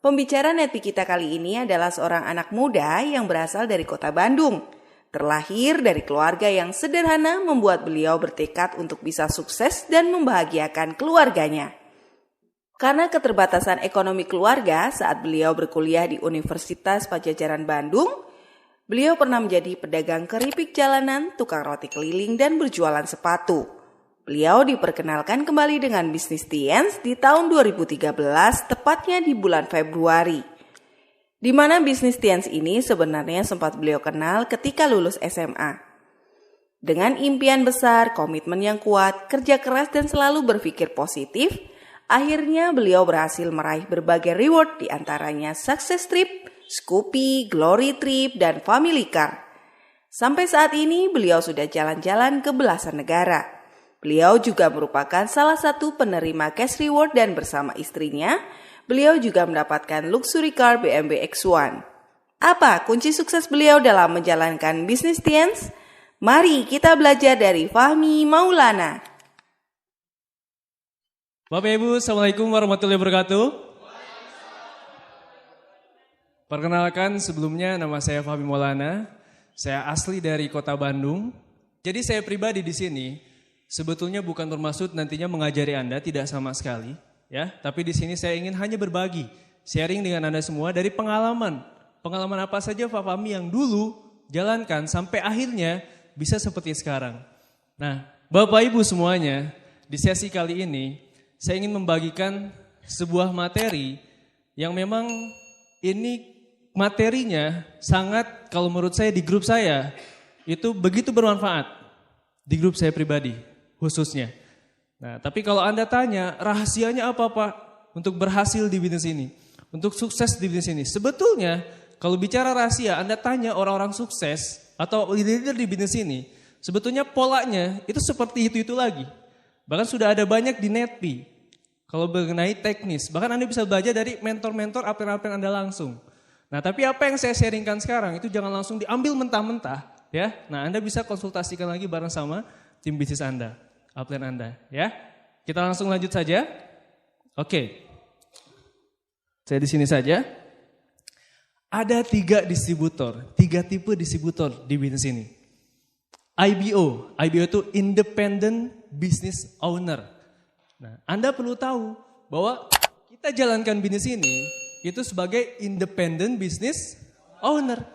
Pembicara Netpi kita kali ini adalah seorang anak muda yang berasal dari kota Bandung. Terlahir dari keluarga yang sederhana membuat beliau bertekad untuk bisa sukses dan membahagiakan keluarganya. Karena keterbatasan ekonomi keluarga saat beliau berkuliah di Universitas Padjadjaran Bandung, beliau pernah menjadi pedagang keripik jalanan, tukang roti keliling, dan berjualan sepatu. Beliau diperkenalkan kembali dengan bisnis Tiens di tahun 2013, tepatnya di bulan Februari. Di mana bisnis Tiens ini sebenarnya sempat beliau kenal ketika lulus SMA. Dengan impian besar, komitmen yang kuat, kerja keras dan selalu berpikir positif, akhirnya beliau berhasil meraih berbagai reward di antaranya Success Trip, Scoopy, Glory Trip, dan Family Car. Sampai saat ini beliau sudah jalan-jalan ke belasan negara. Beliau juga merupakan salah satu penerima cash reward dan bersama istrinya, beliau juga mendapatkan luxury car BMW X1. Apa kunci sukses beliau dalam menjalankan bisnis Tiens? Mari kita belajar dari Fahmi Maulana. Bapak Ibu, Assalamualaikum warahmatullahi wabarakatuh. Perkenalkan sebelumnya nama saya Fahmi Maulana. Saya asli dari kota Bandung. Jadi saya pribadi di sini sebetulnya bukan bermaksud nantinya mengajari Anda, tidak sama sekali, ya. Tapi di sini saya ingin hanya berbagi, sharing dengan Anda semua dari pengalaman. Pengalaman apa saja Pak Fahmi yang dulu jalankan sampai akhirnya bisa seperti sekarang. Nah, Bapak Ibu semuanya, di sesi kali ini saya ingin membagikan sebuah materi yang memang ini materinya sangat, kalau menurut saya di grup saya itu begitu bermanfaat. Di grup saya pribadi khususnya. Nah, tapi kalau Anda tanya rahasianya apa Pak untuk berhasil di bisnis ini, untuk sukses di bisnis ini? Sebetulnya kalau bicara rahasia, Anda tanya orang-orang sukses atau leader di bisnis ini, sebetulnya polanya itu seperti itu lagi. Bahkan sudah ada banyak di Netpi. Kalau mengenai teknis, bahkan Anda bisa belajar dari mentor-mentor upline Anda langsung. Nah, tapi apa yang saya sharingkan sekarang itu jangan langsung diambil mentah-mentah, ya. Nah, Anda bisa konsultasikan lagi bareng sama tim bisnis Anda, upline Anda, ya. Kita langsung lanjut saja. Oke. Saya di sini saja. Ada 3 distributor, 3 tipe distributor di bisnis ini. IBO itu Independent Business Owner. Nah, Anda perlu tahu bahwa kita jalankan bisnis ini itu sebagai Independent Business Owner.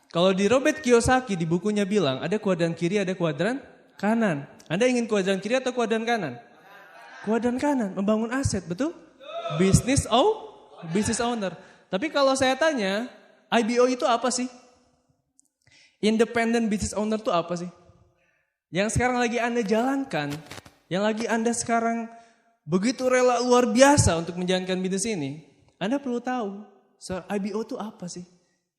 Kalau di Robert Kiyosaki di bukunya bilang ada kuadran kiri, ada kuadran kanan. Anda ingin kuadran kiri atau kuadran kanan? Kuadran kanan, membangun aset, betul? Business owner. Tapi kalau saya tanya, IBO itu apa sih? Independent Business Owner itu apa sih? Yang sekarang lagi Anda jalankan, yang lagi Anda sekarang begitu rela luar biasa untuk menjalankan bisnis ini, Anda perlu tahu, IBO itu apa sih?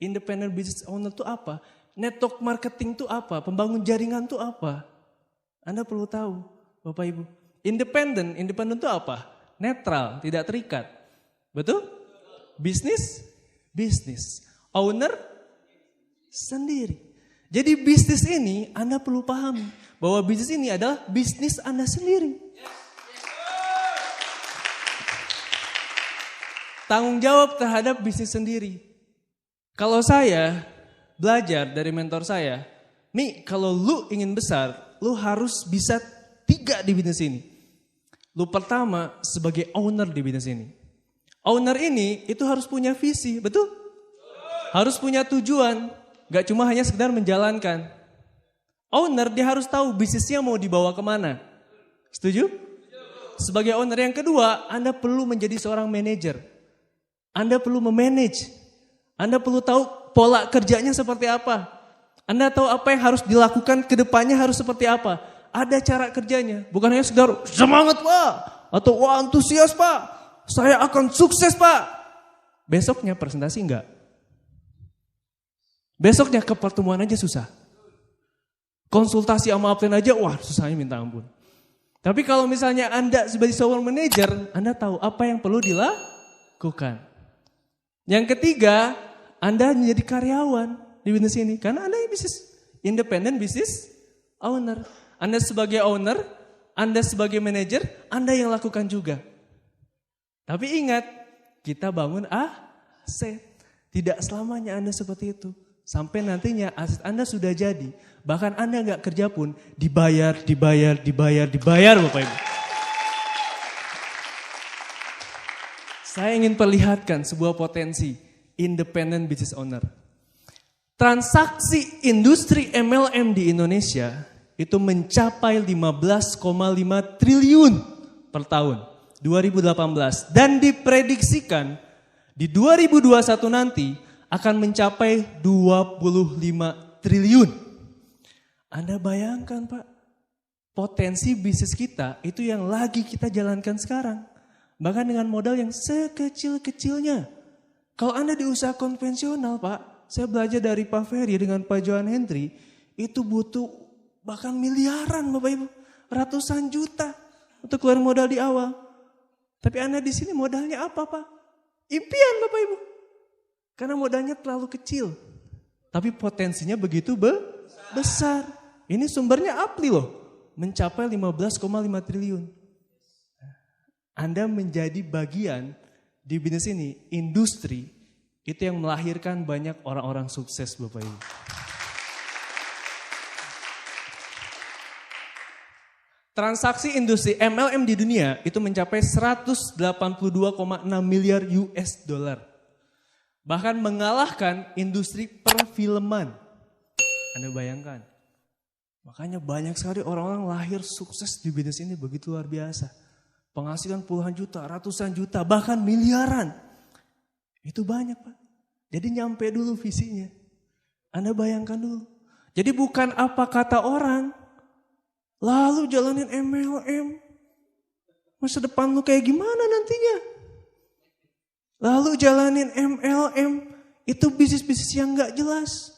Independent Business Owner itu apa? Network marketing itu apa? Pembangun jaringan itu apa? Anda perlu tahu, Bapak Ibu. Independen itu apa? Netral, tidak terikat. Betul? Bisnis. Owner sendiri. Jadi bisnis ini Anda perlu pahami bahwa bisnis ini adalah bisnis Anda sendiri. Tanggung jawab terhadap bisnis sendiri. Kalau saya belajar dari mentor saya, Mi, kalau lu ingin besar, lu harus bisa 3 di bisnis ini. Lu pertama sebagai owner di bisnis ini. Owner ini itu harus punya visi, betul? Harus punya tujuan, gak cuma hanya sekedar menjalankan. Owner dia harus tahu bisnisnya mau dibawa kemana. Setuju? Sebagai owner yang kedua, Anda perlu menjadi seorang manajer. Anda perlu memanage. Anda perlu tahu pola kerjanya seperti apa. Anda tahu apa yang harus dilakukan ke depannya harus seperti apa. Ada cara kerjanya. Bukan hanya sekedar semangat Pak. Atau wah antusias Pak. Saya akan sukses Pak. Besoknya presentasi enggak. Besoknya ke pertemuan aja susah. Konsultasi sama upline aja wah susahnya minta ampun. Tapi kalau misalnya Anda sebagai seorang manajer, Anda tahu apa yang perlu dilakukan. Yang ketiga, Anda menjadi karyawan di bisnis ini. Karena Anda bisnis independent business owner. Anda sebagai owner, Anda sebagai manajer, Anda yang lakukan juga. Tapi ingat, kita bangun aset. Tidak selamanya Anda seperti itu. Sampai nantinya aset Anda sudah jadi. Bahkan Anda nggak kerja pun dibayar Bapak Ibu. Saya ingin perlihatkan sebuah potensi independent business owner. Transaksi industri MLM di Indonesia itu mencapai 15,5 triliun per tahun 2018 dan diprediksikan di 2021 nanti akan mencapai 25 triliun. Anda bayangkan Pak, potensi bisnis kita itu yang lagi kita jalankan sekarang. Bahkan dengan modal yang sekecil-kecilnya. Kalau Anda di usaha konvensional Pak, saya belajar dari Pak Ferry dengan Pak Johan Hendry, itu butuh bahkan miliaran Bapak Ibu. Ratusan juta untuk keluar modal di awal. Tapi Anda di sini modalnya apa Pak? Impian Bapak Ibu. Karena modalnya terlalu kecil. Tapi potensinya begitu besar. Ini sumbernya APLI loh. Mencapai 15,5 triliun. Anda menjadi bagian di bisnis ini, industri, itu yang melahirkan banyak orang-orang sukses Bapak Ibu. Transaksi industri MLM di dunia itu mencapai 182,6 miliar US dollar. Bahkan mengalahkan industri perfilman. Anda bayangkan. Makanya banyak sekali orang-orang lahir sukses di bisnis ini begitu luar biasa. Penghasilan puluhan juta, ratusan juta, bahkan miliaran. Itu banyak Pak. Jadi nyampe dulu visinya. Anda bayangkan dulu. Jadi bukan apa kata orang. Lalu jalanin MLM. Masa depan lu kayak gimana nantinya? Lalu jalanin MLM. Itu bisnis-bisnis yang gak jelas.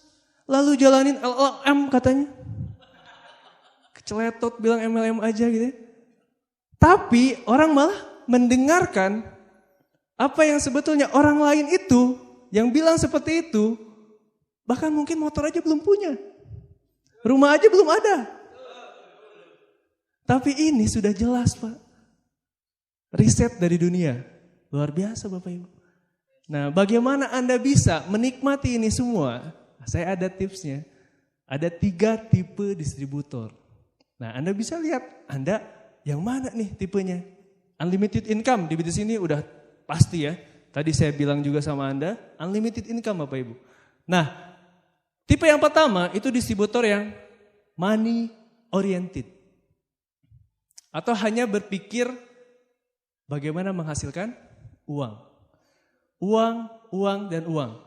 Lalu jalanin LLM katanya. Keceletot bilang MLM aja gitu ya. Tapi orang malah mendengarkan apa yang sebetulnya orang lain itu yang bilang seperti itu. Bahkan mungkin motor aja belum punya. Rumah aja belum ada. Tapi ini sudah jelas Pak. Riset dari dunia. Luar biasa Bapak Ibu. Nah bagaimana Anda bisa menikmati ini semua? Saya ada tipsnya. Ada 3 tipe distributor. Nah Anda bisa lihat. Anda yang mana nih tipenya? Unlimited income di bisnis ini udah pasti ya. Tadi saya bilang juga sama Anda, unlimited income Bapak Ibu. Nah, tipe yang pertama itu distributor yang money oriented. Atau hanya berpikir bagaimana menghasilkan uang. Uang, dan uang.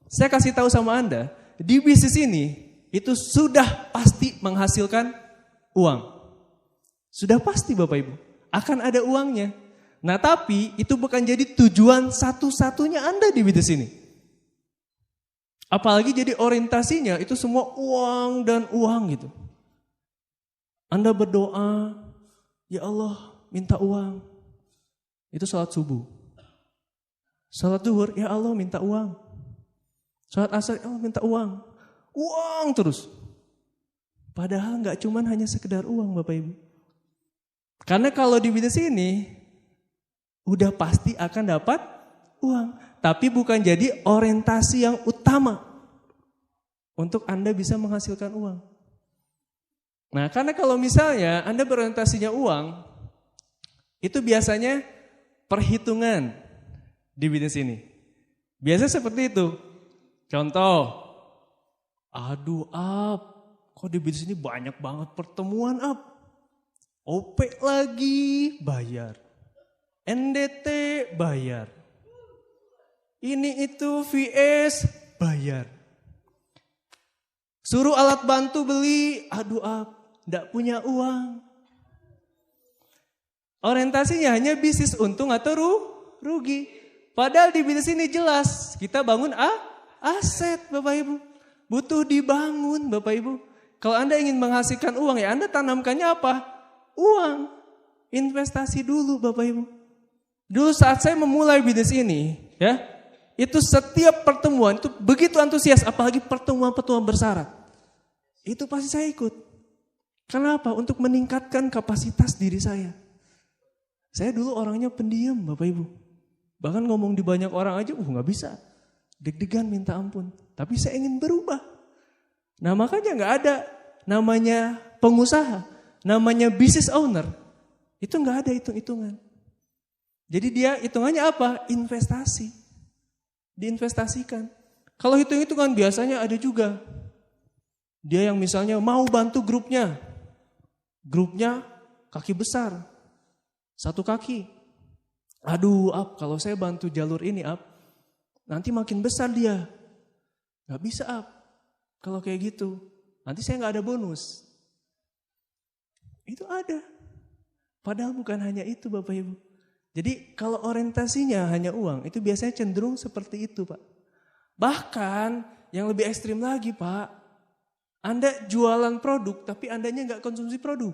Saya kasih tahu sama Anda, di bisnis ini itu sudah pasti menghasilkan uang. Sudah pasti Bapak Ibu, akan ada uangnya. Nah tapi itu bukan jadi tujuan satu-satunya Anda di bisnis ini. Apalagi jadi orientasinya itu semua uang dan uang gitu. Anda berdoa, ya Allah minta uang. Itu salat subuh. Salat zuhur, ya Allah minta uang. Salat asar, ya Allah minta uang. Uang terus. Padahal gak cuman hanya sekedar uang Bapak Ibu. Karena kalau di bisnis ini udah pasti akan dapat uang. Tapi bukan jadi orientasi yang utama untuk Anda bisa menghasilkan uang. Nah karena kalau misalnya Anda berorientasinya uang, itu biasanya perhitungan di bisnis ini. Biasanya seperti itu. Contoh, aduh kok di bisnis ini banyak banget pertemuan OP lagi bayar. NDT bayar. Ini itu VS bayar. Suruh alat bantu beli, aduh enggak punya uang. Orientasinya hanya bisnis untung atau rugi. Padahal di bisnis ini jelas kita bangun aset Bapak Ibu. Butuh dibangun Bapak Ibu. Kalau Anda ingin menghasilkan uang ya Anda tanamkannya apa? Uang, investasi dulu Bapak Ibu. Dulu saat saya memulai bisnis ini, ya, itu setiap pertemuan itu begitu antusias, apalagi pertemuan-pertemuan bersyarat. Itu pasti saya ikut. Kenapa? Untuk meningkatkan kapasitas diri saya. Saya dulu orangnya pendiam Bapak Ibu. Bahkan ngomong di banyak orang aja, nggak bisa. Deg-degan minta ampun. Tapi saya ingin berubah. Nah makanya nggak ada namanya pengusaha, namanya business owner. Itu nggak ada hitung-hitungan. Jadi dia hitungannya apa? Investasi. Diinvestasikan. Kalau hitung-hitungan biasanya ada juga. Dia yang misalnya mau bantu grupnya. Grupnya kaki besar. 1 kaki. Aduh, kalau saya bantu jalur ini, nanti makin besar dia. Gak bisa, kalau kayak gitu. Nanti saya gak ada bonus. Itu ada. Padahal bukan hanya itu Bapak Ibu. Jadi kalau orientasinya hanya uang, itu biasanya cenderung seperti itu Pak. Bahkan yang lebih ekstrim lagi Pak, Anda jualan produk tapi Andanya gak konsumsi produk.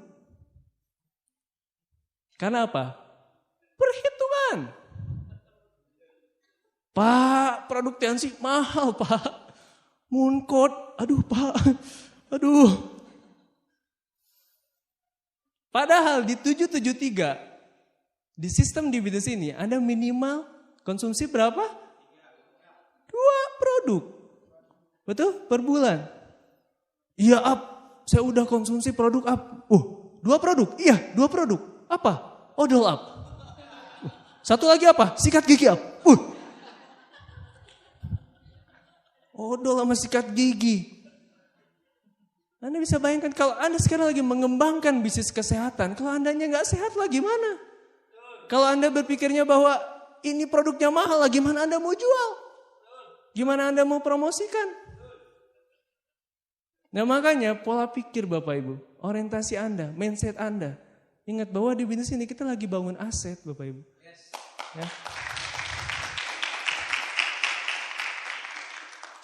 Karena apa? Perhitungan. Pak, produk Tianxi mahal Pak. Mooncode, aduh Pak, aduh. Padahal di 773, di sistem di bisnis ini Anda minimal konsumsi berapa? 2 produk. Betul? Per bulan. Iya saya udah konsumsi produk 2 produk? Iya 2 produk. Apa? Odol Satu lagi apa? Sikat gigi Odol sama sikat gigi. Anda bisa bayangkan kalau Anda sekarang lagi mengembangkan bisnis kesehatan, kalau Andanya nggak sehat lah gimana? Kalau Anda berpikirnya bahwa ini produknya mahal lah, gimana Anda mau jual? Gimana Anda mau promosikan? Nah makanya pola pikir Bapak Ibu, orientasi Anda, mindset Anda. Ingat bahwa di bisnis ini kita lagi bangun aset Bapak Ibu. Ya.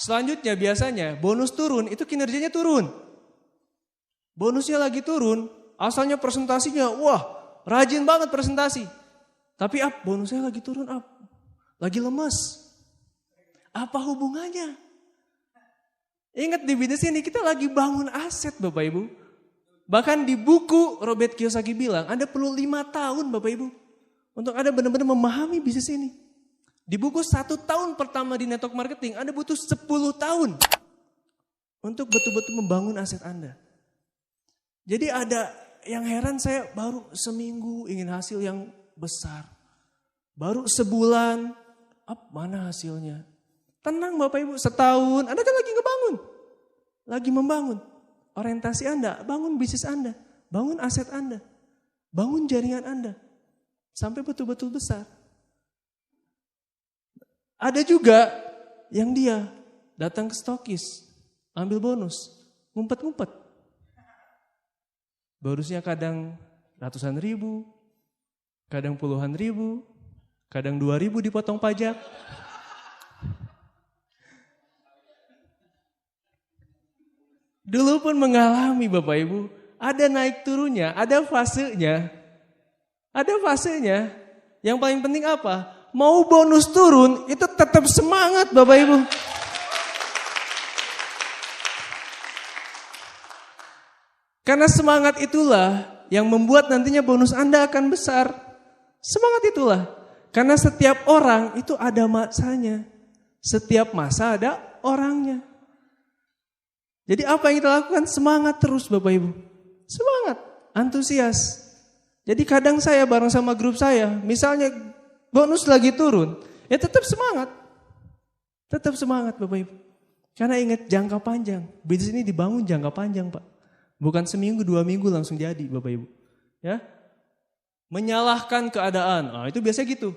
Selanjutnya biasanya bonus turun itu kinerjanya turun. Bonusnya lagi turun, asalnya presentasinya wah rajin banget presentasi. Tapi bonusnya lagi turun lagi lemas. Apa hubungannya? Ingat di bisnis ini kita lagi bangun aset Bapak Ibu. Bahkan di buku Robert Kiyosaki bilang Anda perlu 5 tahun Bapak Ibu. Untuk Anda benar-benar memahami bisnis ini. Di buku 1 tahun pertama di network marketing, Anda butuh 10 tahun untuk betul-betul membangun aset Anda. Jadi ada yang heran saya baru seminggu ingin hasil yang besar. Baru sebulan, mana hasilnya? Tenang Bapak Ibu, setahun Anda kan lagi ngebangun. Lagi membangun. Orientasi Anda, bangun bisnis Anda, bangun aset Anda, bangun jaringan Anda. Sampai betul-betul besar. Ada juga yang dia datang ke stokis, ambil bonus, ngumpet-ngumpet. Bonusnya kadang ratusan ribu, kadang puluhan ribu, kadang 2.000 dipotong pajak. Dulu pun mengalami Bapak Ibu, ada naik turunnya, ada fasenya. Ada fasenya. Yang paling penting apa? Mau bonus turun, itu tetap semangat Bapak Ibu. Karena semangat itulah yang membuat nantinya bonus Anda akan besar. Semangat itulah. Karena setiap orang itu ada masanya. Setiap masa ada orangnya. Jadi apa yang kita lakukan? Semangat terus Bapak Ibu. Semangat, antusias. Jadi kadang saya bareng sama grup saya, misalnya bonus lagi turun, ya tetap semangat. Tetap semangat Bapak Ibu. Karena ingat jangka panjang. Bisnis ini dibangun jangka panjang Pak. Bukan seminggu, 2 minggu langsung jadi Bapak Ibu. Ya, menyalahkan keadaan, itu biasa gitu.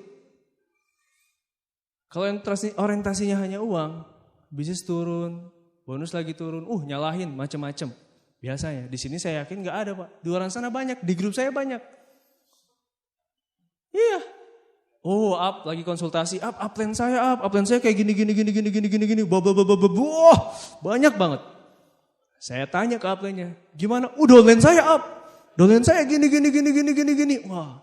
Kalau orientasinya hanya uang, bisnis turun, bonus lagi turun, nyalahin macam-macam. Biasanya, di sini saya yakin gak ada Pak. Di orang sana banyak, di grup saya banyak. Iya. Lagi konsultasi, upline saya kayak gini. Wah, banyak banget. Saya tanya ke upline-nya, gimana? Downline saya downline saya gini. Wah.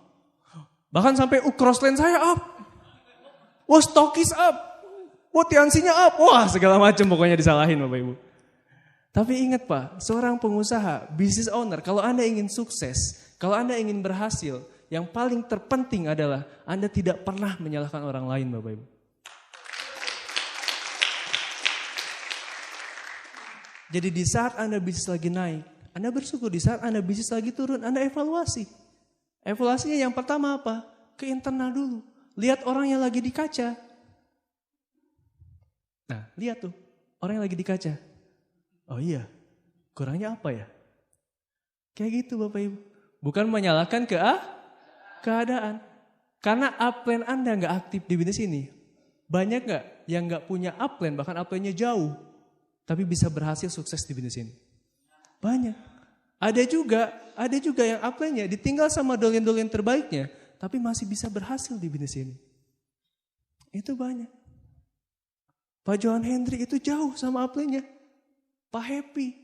Bahkan sampai crossline saya Wah, stokis Wah, Tianxi-nya Wah, segala macam pokoknya disalahin Bapak Ibu. Tapi ingat Pak, seorang pengusaha, business owner, kalau Anda ingin sukses, kalau Anda ingin berhasil, Yang paling terpenting adalah Anda tidak pernah menyalahkan orang lain, Bapak Ibu. Jadi di saat Anda bisnis lagi naik, Anda bersyukur. Di saat Anda bisnis lagi turun, Anda evaluasi. Evaluasinya yang pertama apa? Ke internal dulu. Lihat orang yang lagi di kaca. Nah, lihat tuh. Orang yang lagi di kaca. Oh iya, kurangnya apa ya? Kayak gitu Bapak Ibu. Bukan menyalahkan keadaan. Karena upline Anda nggak aktif di bisnis ini. Banyak nggak yang nggak punya upline, bahkan upline-nya jauh. Tapi bisa berhasil sukses di bisnis ini. Banyak. Ada juga yang upline-nya ditinggal sama dolen-dolen terbaiknya, tapi masih bisa berhasil di bisnis ini. Itu banyak. Pak Johan Hendrik itu jauh sama upline-nya. Pak Happy.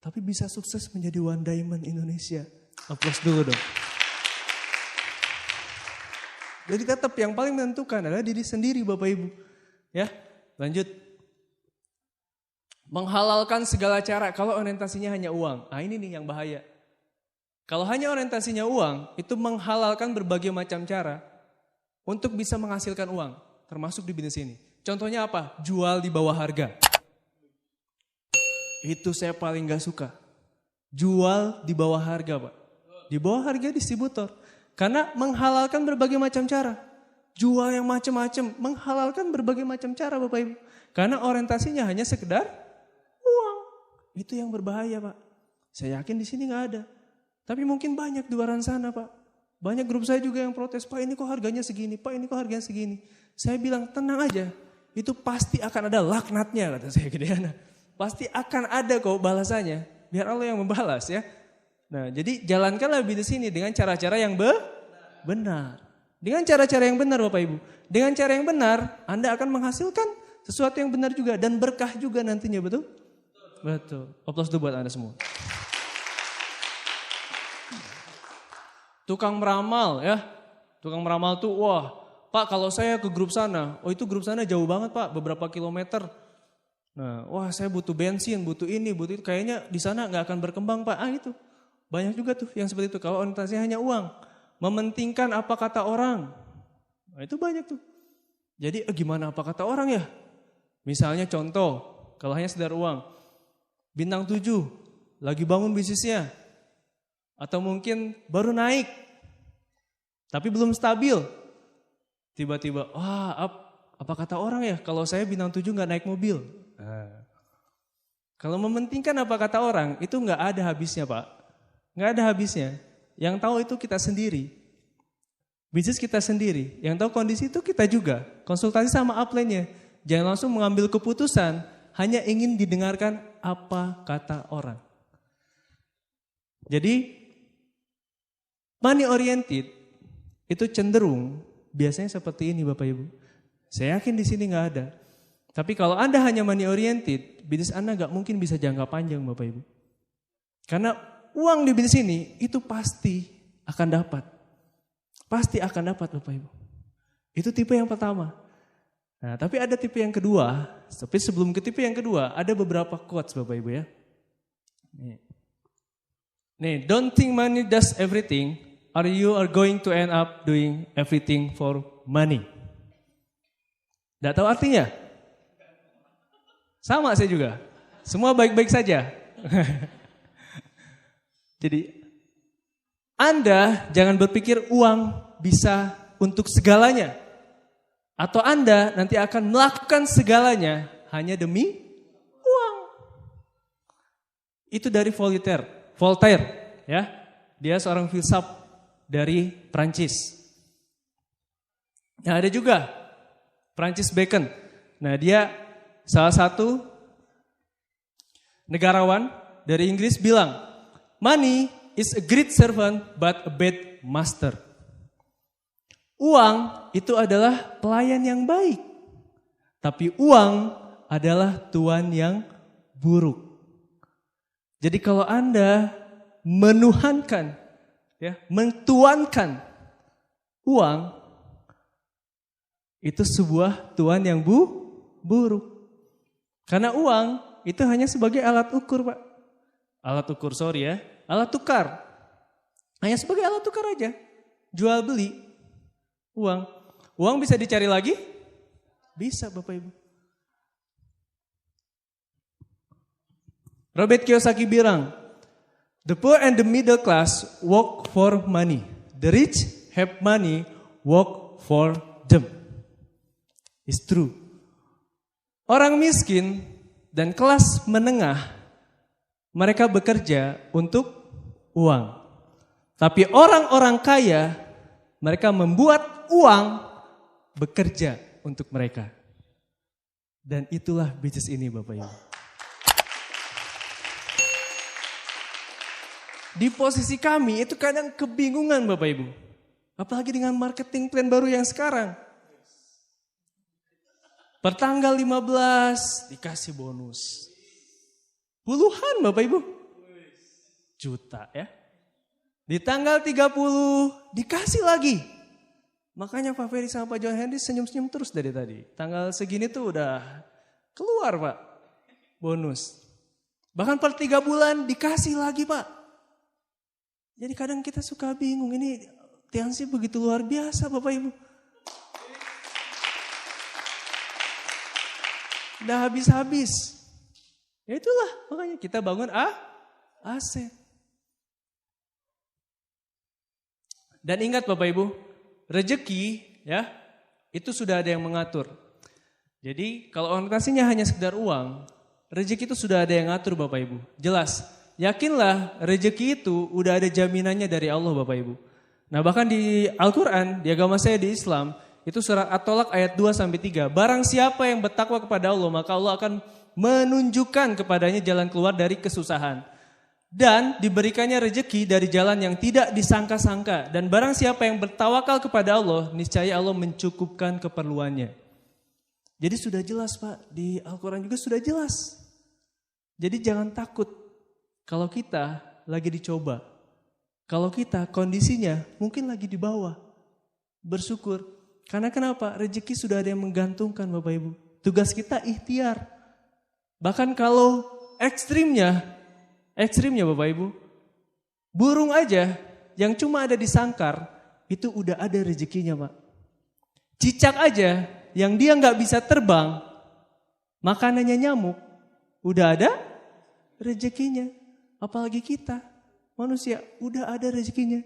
Tapi bisa sukses menjadi One Diamond Indonesia. Aplaus dulu dong. Jadi tetap yang paling menentukan adalah diri sendiri Bapak Ibu. Ya, lanjut. Menghalalkan segala cara kalau orientasinya hanya uang. Nah ini nih yang bahaya. Kalau hanya orientasinya uang, itu menghalalkan berbagai macam cara untuk bisa menghasilkan uang. Termasuk di bisnis ini. Contohnya apa? Jual di bawah harga. Itu saya paling gak suka. Jual di bawah harga Pak. Di bawah harga distributor. Karena menghalalkan berbagai macam cara. Jual yang macam-macam. Menghalalkan berbagai macam cara Bapak Ibu. Karena orientasinya hanya sekedar uang. Itu yang berbahaya Pak. Saya yakin di sini gak ada. Tapi mungkin banyak di luar sana Pak. Banyak grup saya juga yang protes. Pak ini kok harganya segini. Pak ini kok harganya segini. Saya bilang tenang aja. Itu pasti akan ada laknatnya kata saya ke Diana. Pasti akan ada kok balasannya. Biar Allah yang membalas ya. Nah jadi jalankanlah bisnis ini dengan cara-cara yang benar. Dengan cara-cara yang benar Bapak Ibu. Dengan cara yang benar Anda akan menghasilkan sesuatu yang benar juga. Dan berkah juga nantinya betul? Betul. Aplaus dulu buat Anda semua. Tukang meramal ya. Tukang meramal tuh wah. Pak kalau saya ke grup sana. Oh itu grup sana jauh banget Pak. Beberapa kilometer. Nah, wah saya butuh bensin, butuh ini, butuh itu. Kayaknya di sana nggak akan berkembang Pak. Ah itu, banyak juga tuh yang seperti itu. Kalau orientasinya hanya uang, mementingkan apa kata orang. Nah, itu banyak tuh. Jadi gimana apa kata orang ya? Misalnya contoh, kalau hanya sekedar uang. Bintang 7, lagi bangun bisnisnya. Atau mungkin baru naik, tapi belum stabil. Tiba-tiba, wah apa kata orang ya? Kalau saya bintang 7 nggak naik mobil. Nah, kalau mementingkan apa kata orang itu nggak ada habisnya Pak, nggak ada habisnya. Yang tahu itu kita sendiri, bisnis kita sendiri. Yang tahu kondisi itu kita juga. Konsultasi sama upline-nya, jangan langsung mengambil keputusan hanya ingin didengarkan apa kata orang. Jadi money oriented itu cenderung biasanya seperti ini Bapak Ibu. Saya yakin di sini nggak ada. Tapi kalau Anda hanya money oriented, bisnis Anda nggak mungkin bisa jangka panjang Bapak Ibu. Karena uang di bisnis ini itu pasti akan dapat. Pasti akan dapat Bapak Ibu. Itu tipe yang pertama. Nah tapi ada tipe yang kedua. Tapi sebelum ke tipe yang kedua, ada beberapa quotes Bapak Ibu ya. Nih, don't think money does everything, or you are going to end up doing everything for money. Nggak tahu artinya? Sama saya juga. Semua baik-baik saja. Jadi Anda jangan berpikir uang bisa untuk segalanya. Atau Anda nanti akan melakukan segalanya hanya demi uang. Itu dari Voltaire ya. Dia seorang filsuf dari Prancis. Nah, ada juga Francis Bacon. Nah, dia salah satu negarawan dari Inggris bilang, money is a great servant but a bad master. Uang itu adalah pelayan yang baik. Tapi uang adalah tuan yang buruk. Jadi kalau Anda menuhankan, ya, mentuankan uang, itu sebuah tuan yang buruk. Karena uang itu hanya sebagai alat ukur Pak. Alat ukur alat tukar. Hanya sebagai alat tukar aja. Jual beli uang. Uang bisa dicari lagi? Bisa Bapak Ibu. Robert Kiyosaki bilang, the poor and the middle class work for money. The rich have money, work for them. It's true. Orang miskin dan kelas menengah, mereka bekerja untuk uang. Tapi orang-orang kaya, mereka membuat uang bekerja untuk mereka. Dan itulah bisnis ini Bapak Ibu. Di posisi kami itu kadang kebingungan Bapak Ibu. Apalagi dengan marketing plan baru yang sekarang. Pertanggal 15 dikasih bonus. Puluhan Bapak Ibu. Juta ya. Di tanggal 30 dikasih lagi. Makanya Pak Ferry sama Pak John Henry senyum-senyum terus dari tadi. Tanggal segini tuh udah keluar Pak bonus. Bahkan per 3 bulan dikasih lagi Pak. Jadi kadang kita suka bingung, ini Tiansi begitu luar biasa Bapak Ibu. Udah habis-habis. Ya itulah makanya kita bangun aset. Dan ingat Bapak Ibu, rezeki ya itu sudah ada yang mengatur. Jadi kalau orientasinya hanya sekedar uang, rezeki itu sudah ada yang ngatur Bapak Ibu. Jelas. Yakinlah rezeki itu udah ada jaminannya dari Allah Bapak Ibu. Nah bahkan di Al-Quran, di agama saya di Islam, itu surat At-Tolak ayat 2-3. Barang siapa yang bertakwa kepada Allah, maka Allah akan menunjukkan kepadanya jalan keluar dari kesusahan. Dan diberikannya rezeki dari jalan yang tidak disangka-sangka. Dan barang siapa yang bertawakal kepada Allah, niscaya Allah mencukupkan keperluannya. Jadi sudah jelas Pak, di Al-Quran juga sudah jelas. Jadi jangan takut. Kalau kita lagi dicoba, kalau kita kondisinya mungkin lagi di bawah, bersyukur. Karena kenapa? Rezeki sudah ada yang menggantungkan Bapak Ibu. Tugas kita ikhtiar. Bahkan kalau ekstrimnya Bapak Ibu, burung aja yang cuma ada di sangkar, itu udah ada rezekinya Pak. Cicak aja yang dia gak bisa terbang, makanannya nyamuk, udah ada rezekinya. Apalagi kita, manusia, udah ada rezekinya.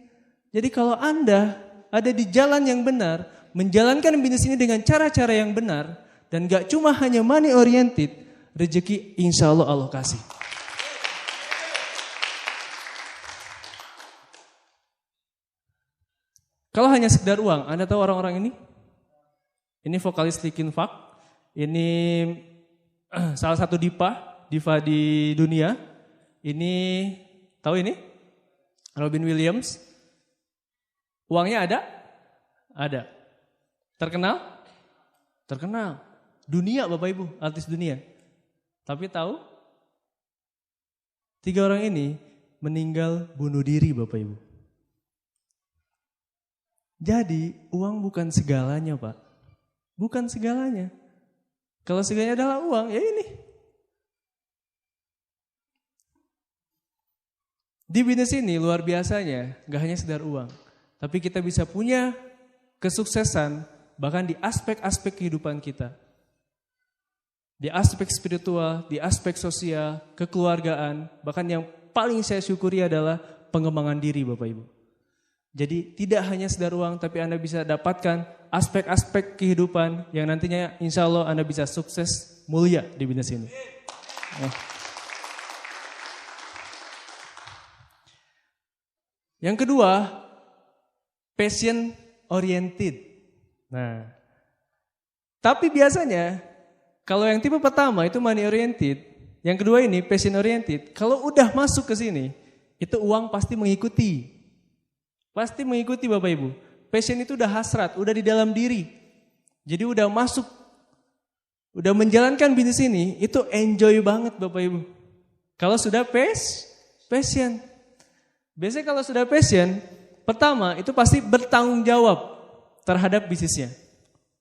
Jadi kalau Anda ada di jalan yang benar, menjalankan bisnis ini dengan cara-cara yang benar, dan gak cuma hanya money oriented, rezeki insya Allah Allah kasih. Kalau hanya sekedar uang, Anda tahu orang-orang ini? Ini vokalis Linkin Park, ini salah satu diva di dunia. Ini, tahu ini? Robin Williams. Uangnya ada? Ada. Terkenal? Terkenal. Dunia Bapak Ibu, artis dunia. Tapi tahu? 3 orang ini meninggal bunuh diri Bapak Ibu. Jadi uang bukan segalanya Pak. Bukan segalanya. Kalau segalanya adalah uang, ya ini. Di bisnis ini luar biasanya, gak hanya sekedar uang. Tapi kita bisa punya kesuksesan bahkan di aspek-aspek kehidupan kita. Di aspek spiritual, di aspek sosial, kekeluargaan. Bahkan yang paling saya syukuri adalah pengembangan diri Bapak Ibu. Jadi tidak hanya sekedar uang, tapi Anda bisa dapatkan aspek-aspek kehidupan yang nantinya insya Allah Anda bisa sukses mulia di bisnis ini. Yang kedua, passion oriented. Nah, tapi biasanya kalau yang tipe pertama itu money oriented, yang kedua ini passion oriented. Kalau udah masuk ke sini, itu uang pasti mengikuti. Pasti mengikuti Bapak Ibu. Passion itu udah hasrat, udah di dalam diri. Jadi udah masuk, udah menjalankan bisnis ini, itu enjoy banget Bapak Ibu. Kalau sudah passion. Biasanya kalau sudah passion, pertama itu pasti bertanggung jawab terhadap bisnisnya.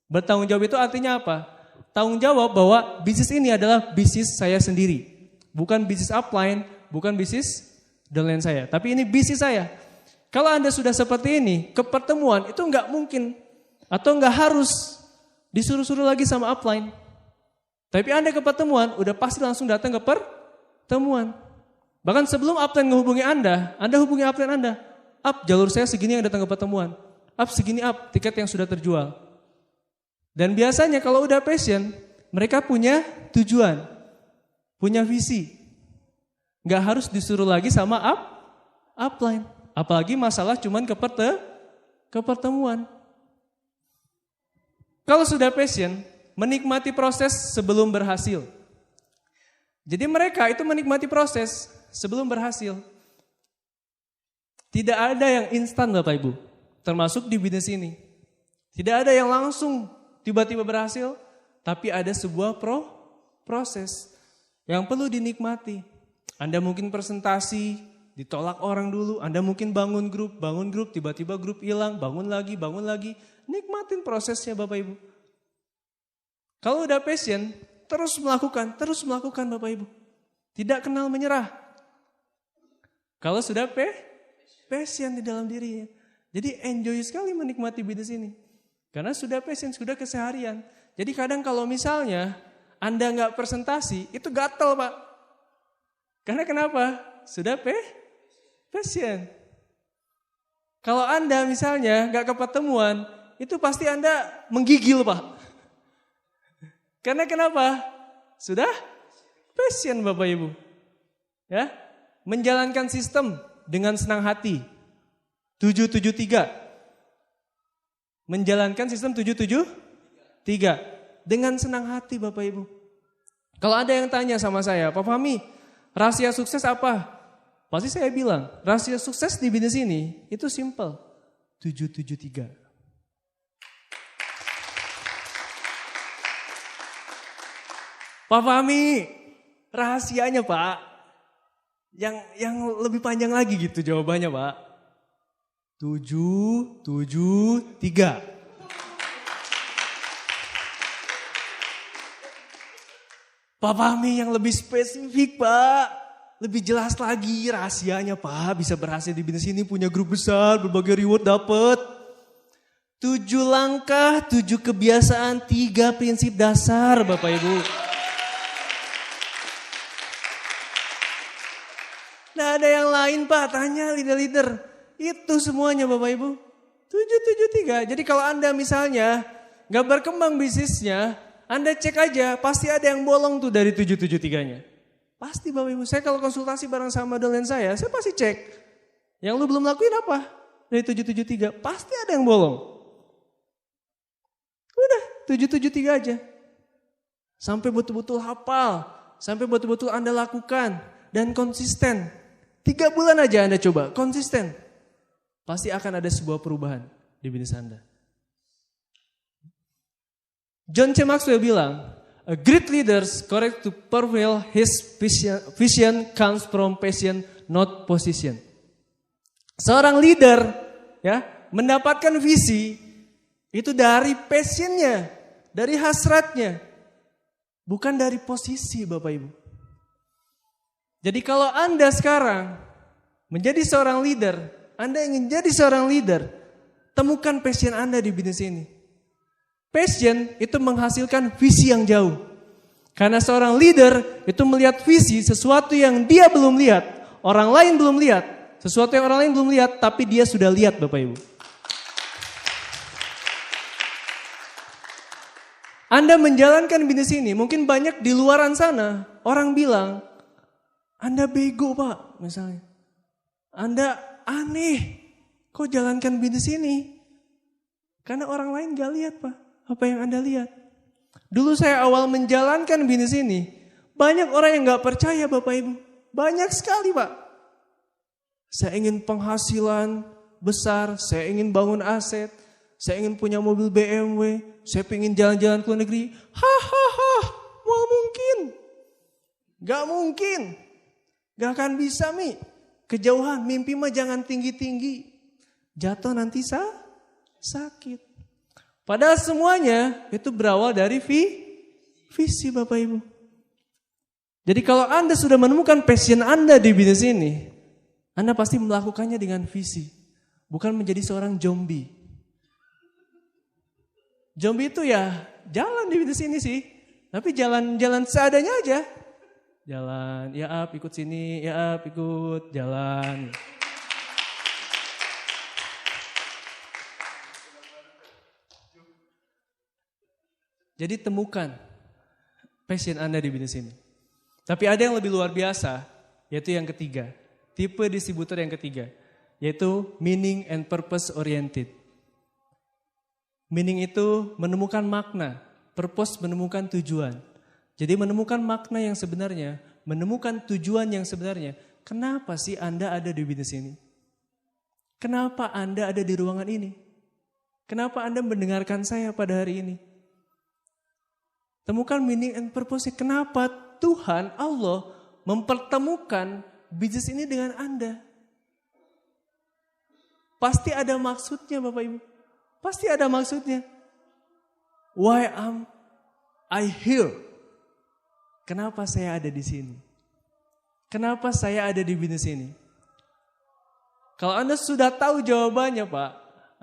Bertanggung jawab itu artinya apa? Tanggung jawab bahwa bisnis ini adalah bisnis saya sendiri. Bukan bisnis upline, bukan bisnis downline saya. Tapi ini bisnis saya. Kalau Anda sudah seperti ini, ke pertemuan itu nggak mungkin atau nggak harus disuruh-suruh lagi sama upline. Tapi Anda ke pertemuan, udah pasti langsung datang ke pertemuan. Bahkan sebelum upline menghubungi Anda hubungi upline Anda. Up, jalur saya segini yang datang ke pertemuan. Up, segini up, tiket yang sudah terjual. Dan biasanya kalau udah passion, mereka punya tujuan, punya visi. Nggak harus disuruh lagi sama upline. Apalagi masalah cuman ke pertemuan. Kalau sudah passion, menikmati proses sebelum berhasil. Jadi mereka itu menikmati proses sebelum berhasil. Tidak ada yang instan Bapak Ibu, termasuk di bisnis ini. Tidak ada yang langsung tiba-tiba berhasil, tapi ada sebuah proses yang perlu dinikmati. Anda mungkin presentasi, ditolak orang dulu. Anda mungkin bangun grup, tiba-tiba grup hilang, bangun lagi. Nikmatin prosesnya Bapak Ibu. Kalau udah passion, terus melakukan Bapak Ibu. Tidak kenal menyerah. Kalau sudah passion di dalam dirinya. Jadi enjoy sekali menikmati bisnis ini. Karena sudah passion, sudah keseharian. Jadi kadang kalau misalnya Anda nggak presentasi, itu gatel Pak. Karena kenapa? Sudah passion. Kalau Anda misalnya nggak ke pertemuan, itu pasti Anda menggigil Pak. Karena kenapa? Sudah passion Bapak Ibu. Ya, menjalankan sistem dengan senang hati. 773. Menjalankan sistem 773 dengan senang hati Bapak Ibu. Kalau ada yang tanya sama saya, Pak Fahmi, rahasia sukses apa? Pasti saya bilang, rahasia sukses di bisnis ini itu simple. 773. Pak Fahmi, rahasianya Pak, yang lebih panjang lagi gitu jawabannya Pak. 773. Pak Fahmi yang lebih spesifik Pak, lebih jelas lagi rahasianya Pak, bisa berhasil di bisnis ini, punya grup besar, berbagai reward dapat. 7 langkah, 7 kebiasaan, 3 prinsip dasar Bapak Ibu. Nah ada yang lain Pak, tanya leader-leader. Itu semuanya Bapak Ibu. 773. Jadi kalau Anda misalnya gak berkembang bisnisnya, Anda cek aja, pasti ada yang bolong tuh dari 773-nya. Pasti Bapak Ibu, saya kalau konsultasi bareng sama dolen saya pasti cek. Yang lu belum lakuin apa? Dari 773, pasti ada yang bolong. Udah, 773 aja. Sampai betul-betul hafal, sampai betul-betul Anda lakukan dan konsisten. 3 bulan aja Anda coba, konsisten. Pasti akan ada sebuah perubahan di bisnis Anda. John C. Maxwell bilang, a great leader correct to prevail his vision comes from passion, not position. Seorang leader ya mendapatkan visi itu dari passionnya, dari hasratnya, bukan dari posisi Bapak Ibu. Jadi kalau Anda sekarang menjadi seorang leader, Anda ingin jadi seorang leader, temukan passion Anda di bisnis ini. Passion itu menghasilkan visi yang jauh. Karena seorang leader itu melihat visi sesuatu yang dia belum lihat, orang lain belum lihat, sesuatu yang orang lain belum lihat, tapi dia sudah lihat Bapak Ibu. Anda menjalankan bisnis ini, mungkin banyak di luaran sana, orang bilang, Anda bego Pak, misalnya. Anda aneh, kok jalankan bisnis ini? Karena orang lain gak lihat Pak, apa yang Anda lihat. Dulu saya awal menjalankan bisnis ini, banyak orang yang gak percaya Bapak Ibu. Banyak sekali Pak. Saya ingin penghasilan besar, saya ingin bangun aset, saya ingin punya mobil BMW, saya ingin jalan-jalan ke luar negeri. Hahaha, mau mungkin? Gak mungkin. Gak akan bisa Mi. Kejauhan, mimpi mah jangan tinggi-tinggi. Jatuh nanti sakit. Padahal semuanya itu berawal dari visi Bapak Ibu. Jadi kalau Anda sudah menemukan passion Anda di bisnis ini, Anda pasti melakukannya dengan visi. bukan menjadi seorang zombie. Zombie itu ya jalan di sini sih, tapi jalan seadanya aja. Jalan, ya up, ikut sini, ya up, ikut, jalan. Jadi temukan passion Anda di bisnis ini. Tapi ada yang lebih luar biasa, yaitu yang ketiga. Tipe distributor yang ketiga, yaitu meaning and purpose oriented. Meaning itu menemukan makna, purpose menemukan tujuan. Jadi menemukan makna yang sebenarnya, menemukan tujuan yang sebenarnya. Kenapa sih Anda ada di bisnis ini? Kenapa Anda ada di ruangan ini? Kenapa Anda mendengarkan saya pada hari ini? Temukan meaning and purpose. Kenapa Tuhan, Allah mempertemukan bisnis ini dengan Anda? Pasti ada maksudnya Bapak Ibu. Pasti ada maksudnya. Why am I here? Kenapa saya ada di sini? Kenapa saya ada di bisnis ini? Kalau Anda sudah tahu jawabannya Pak,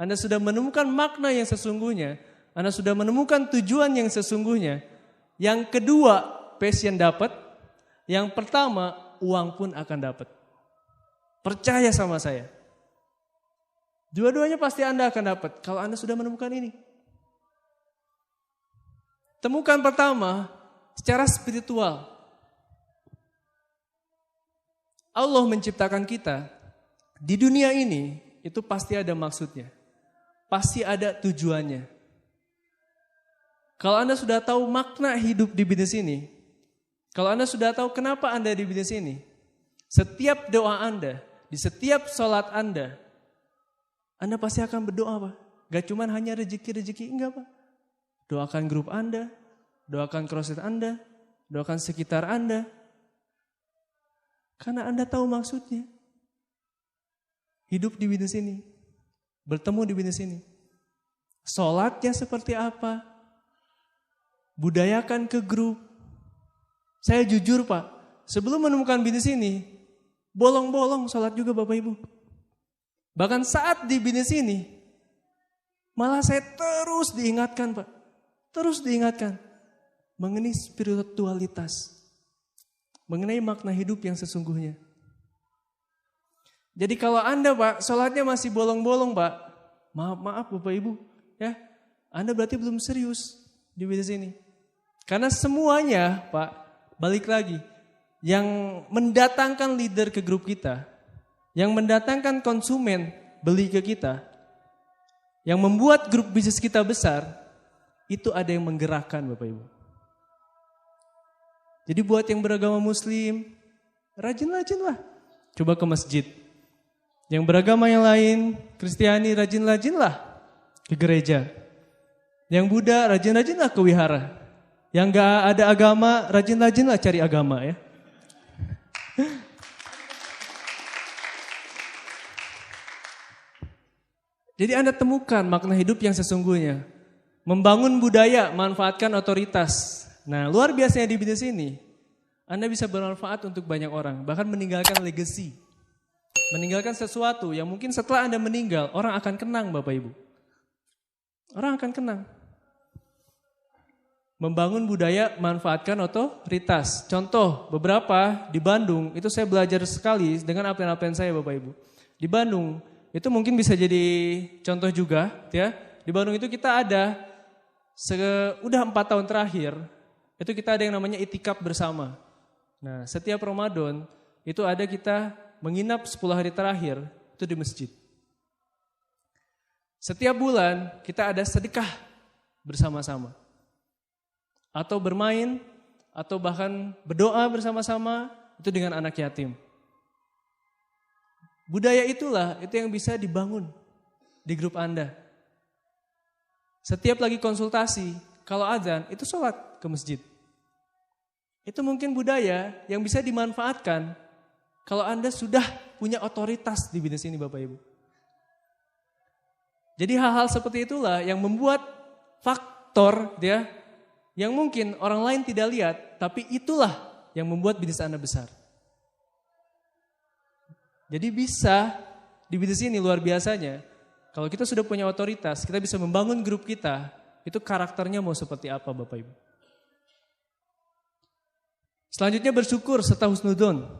Anda sudah menemukan makna yang sesungguhnya, Anda sudah menemukan tujuan yang sesungguhnya. Yang kedua, passion dapat. Yang pertama, uang pun akan dapat. Percaya sama saya. Dua-duanya pasti Anda akan dapat kalau Anda sudah menemukan ini. Temukan pertama, secara spiritual. Allah menciptakan kita di dunia ini, itu pasti ada maksudnya. Pasti ada tujuannya. Kalau Anda sudah tahu makna hidup di bisnis ini, kalau Anda sudah tahu kenapa Anda di bisnis ini, setiap doa Anda, di setiap sholat Anda pasti akan berdoa Pak. Gak cuma hanya rezeki-rezeki, enggak Pak. Doakan grup Anda, doakan crosset Anda, doakan sekitar Anda. Karena Anda tahu maksudnya. Hidup di bisnis ini, bertemu di bisnis ini. Sholatnya seperti apa? Budayakan ke grup. Saya jujur Pak, sebelum menemukan bisnis ini, bolong-bolong sholat juga Bapak Ibu. Bahkan saat di bisnis ini, malah saya terus diingatkan Pak. Terus diingatkan mengenai spiritualitas. Mengenai makna hidup yang sesungguhnya. Jadi kalau Anda Pak, sholatnya masih bolong-bolong Pak. Maaf Bapak Ibu. Ya, Anda berarti belum serius di bisnis ini. Karena semuanya Pak, balik lagi. Yang mendatangkan leader ke grup kita, yang mendatangkan konsumen beli ke kita, yang membuat grup bisnis kita besar, itu ada yang menggerakkan Bapak Ibu. Jadi buat yang beragama Muslim, rajin-rajinlah. Coba ke masjid. Yang beragama yang lain, Kristiani, rajin-rajinlah ke gereja. Yang Buddha, rajin-rajinlah ke wihara. Yang gak ada agama, rajin-rajinlah cari agama ya. Jadi Anda temukan makna hidup yang sesungguhnya. Membangun budaya, manfaatkan otoritas. Nah, luar biasanya di bisnis ini, Anda bisa bermanfaat untuk banyak orang. Bahkan meninggalkan legacy. Meninggalkan sesuatu yang mungkin setelah Anda meninggal, orang akan kenang Bapak Ibu. Orang akan kenang. Membangun budaya, manfaatkan otoritas. Contoh, beberapa di Bandung, itu saya belajar sekali dengan apa-apa saya Bapak Ibu. Di Bandung, itu mungkin bisa jadi contoh juga. Ya. Di Bandung itu kita ada, udah 4 tahun terakhir, itu kita ada yang namanya itikaf bersama. Nah, setiap Ramadan itu ada kita menginap 10 hari terakhir itu di masjid. Setiap bulan kita ada sedekah bersama-sama. Atau bermain, atau bahkan berdoa bersama-sama itu dengan anak yatim. Budaya itulah itu yang bisa dibangun di grup Anda. Setiap lagi konsultasi, kalau azan itu sholat ke masjid. Itu mungkin budaya yang bisa dimanfaatkan kalau Anda sudah punya otoritas di bisnis ini Bapak Ibu. Jadi hal-hal seperti itulah yang membuat faktor dia yang mungkin orang lain tidak lihat, tapi itulah yang membuat bisnis Anda besar. Jadi bisa di bisnis ini luar biasanya, kalau kita sudah punya otoritas, kita bisa membangun grup kita, itu karakternya mau seperti apa Bapak Ibu. Selanjutnya bersyukur serta husnudon.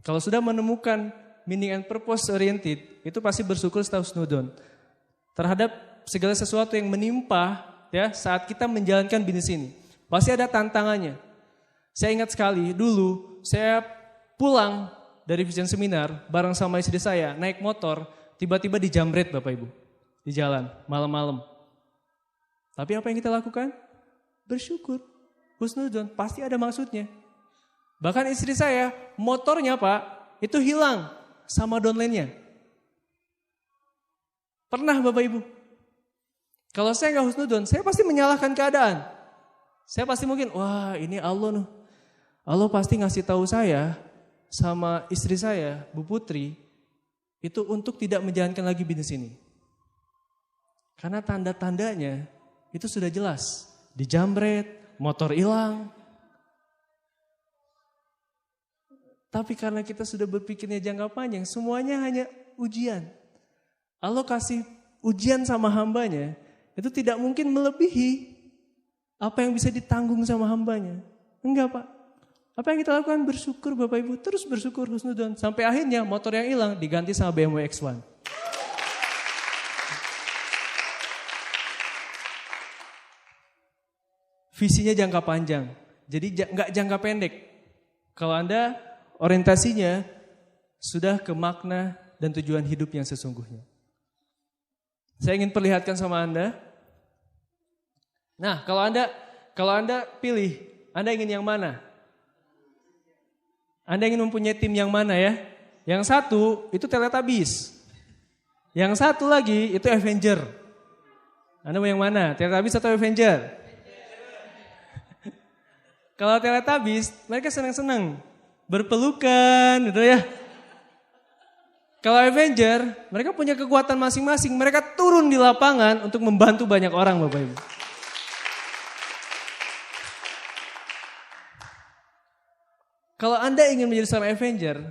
Kalau sudah menemukan meaning and purpose oriented, itu pasti bersyukur serta husnudon. Terhadap segala sesuatu yang menimpa ya saat kita menjalankan bisnis ini. Pasti ada tantangannya. Saya ingat sekali dulu saya pulang dari Vision Seminar bareng sama istri saya naik motor, tiba-tiba dijamret Bapak Ibu di jalan malam-malam. Tapi apa yang kita lakukan? Bersyukur. Husnudon, pasti ada maksudnya. Bahkan istri saya, motornya Pak, itu hilang sama downline-nya. Pernah Bapak Ibu? Kalau saya nggak husnudon, saya pasti menyalahkan keadaan. Saya pasti mungkin, wah ini Allah nih. Allah pasti ngasih tahu saya sama istri saya, Bu Putri, itu untuk tidak menjalankan lagi bisnis ini. Karena tanda-tandanya itu sudah jelas. Dijamret, motor hilang. Tapi karena kita sudah berpikirnya jangka panjang, semuanya hanya ujian. Allah kasih ujian sama hambanya, itu tidak mungkin melebihi apa yang bisa ditanggung sama hambanya. Enggak Pak. Apa yang kita lakukan? Bersyukur Bapak Ibu, terus bersyukur husnudon. Sampai akhirnya motor yang hilang diganti sama BMW X1. Visinya jangka panjang, jadi nggak jangka pendek. Kalau Anda orientasinya sudah ke makna dan tujuan hidup yang sesungguhnya. Saya ingin perlihatkan sama Anda. Nah, kalau Anda pilih, Anda ingin yang mana? Anda ingin mempunyai tim yang mana ya? Yang satu itu Teletubbies. Yang satu lagi itu Avenger. Anda mau yang mana? Teletubbies atau Avenger? Kalau Teletubbies, mereka senang-senang. Berpelukan gitu ya. Kalau Avenger, mereka punya kekuatan masing-masing. Mereka turun di lapangan untuk membantu banyak orang Bapak Ibu. Kalau Anda ingin menjadi seorang Avenger,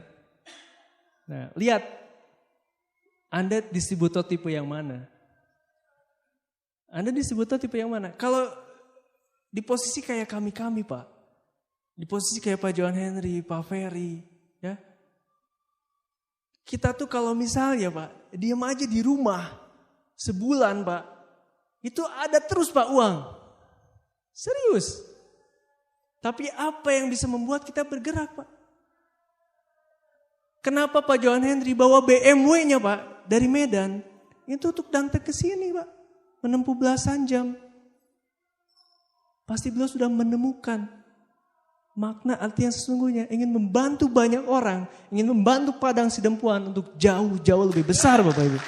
nah lihat, Anda distributor tipe yang mana? Anda distributor tipe yang mana? Kalau di posisi kayak kami Pak, di posisi kayak Pak John Henry, Pak Ferry, ya. Kita tuh kalau misalnya Pak, diam aja di rumah sebulan Pak, itu ada terus Pak uang. Serius. Tapi apa yang bisa membuat kita bergerak Pak? Kenapa Pak John Henry bawa BMW-nya Pak dari Medan? Itu untuk datang ke sini Pak, menempuh belasan jam. Pasti beliau sudah menemukan makna arti yang sesungguhnya. Ingin membantu banyak orang, ingin membantu Padang Sidempuan untuk jauh-jauh lebih besar Bapak Ibu.